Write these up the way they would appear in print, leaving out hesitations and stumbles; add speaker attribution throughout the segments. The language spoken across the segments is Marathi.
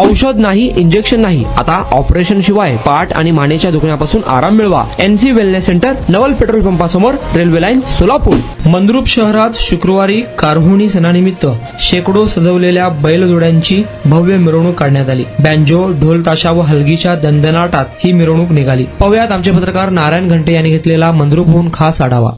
Speaker 1: औषध नाही, इंजेक्शन नाही, आता ऑपरेशन शिवाय पाठ आणि मानेच्या दुखण्यापासून आराम मिळवा. NC वेलनेस सेंटर, नवल पेट्रोल पंपासमोर, रेल्वे लाईन, सोलापूर. मंद्रुप शहरात शुक्रवारी कारहुणी सणानिमित्त शेकडो सजवलेल्या बैलजोड्यांची भव्य मिरवणूक काढण्यात आली. बँजो, ढोल ताशा व हलगीच्या दणदणाटात ही मिरवणूक निघाली. पाहुयात आमचे पत्रकार नारायण घंटे यांनी घेतलेला मंद्रुपहून खास आढावा.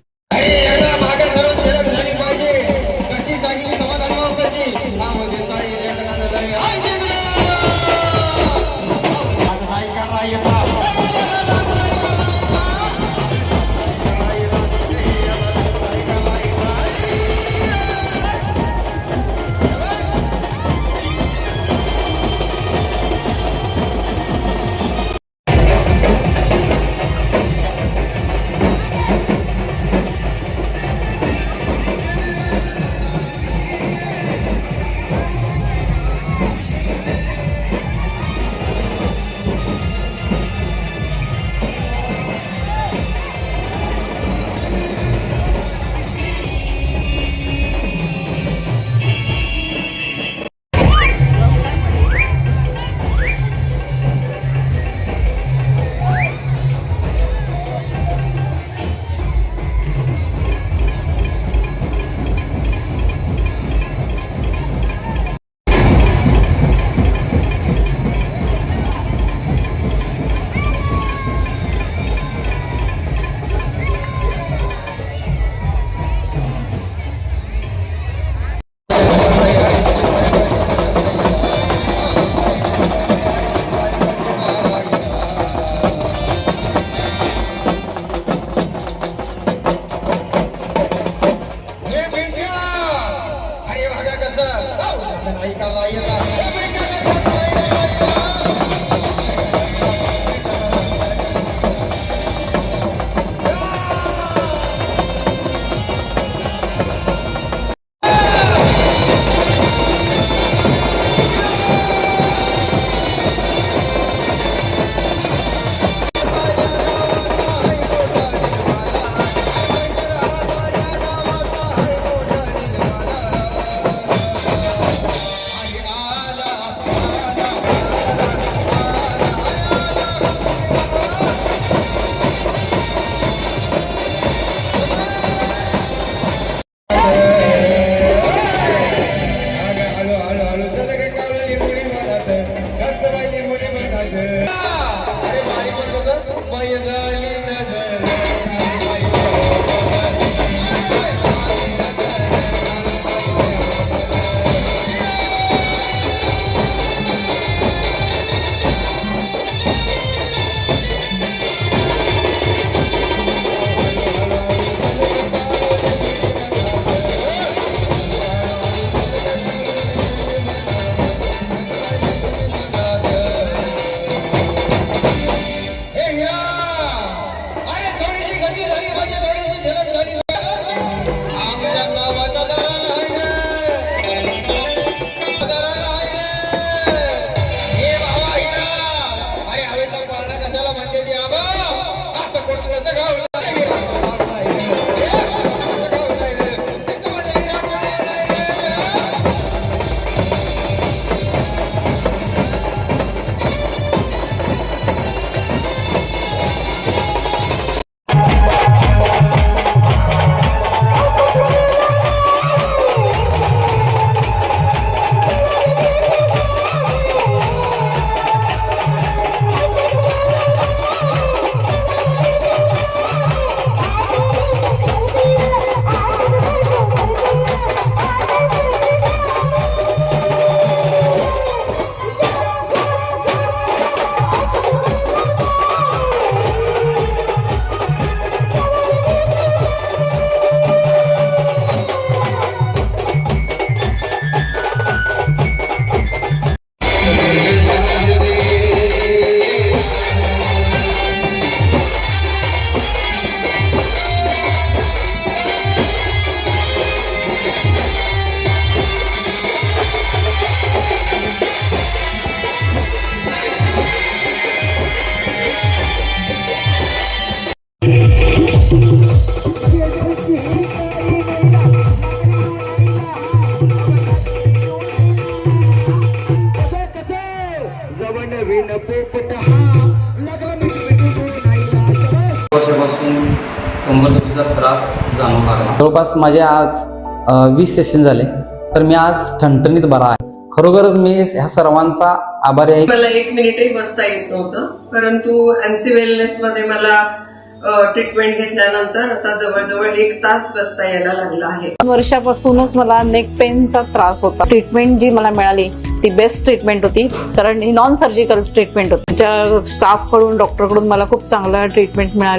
Speaker 2: वर्षापासून कंबरदुखीचा त्रास जाणवू लागला.
Speaker 3: जवळपास माझे आज 20 सेशन झाले, तर मी आज ठणठणीत बरा आहे. खरोखरच मी ह्या सर्वांचा आभारी आहे.
Speaker 4: मला 1 मिनिटही बसता येत नव्हतं, परंतु एनसी वेलनेस मध्ये मला ट्रीटमेंट घेतल्यानंतर आता जवळजवळ 1 तास बसता यायला लागला आहे.
Speaker 5: 2 वर्षापासूनच मला नेक पेनचा त्रास होता. ट्रीटमेंट जी मला मिळाली ती बेस्ट ट्रीटमेंट होती, कारण ही नॉन सर्जिकल ट्रीटमेंट होती. स्टाफ कडून, डॉक्टर कडून मला खूप चांगला ट्रीटमेंट मिळाली.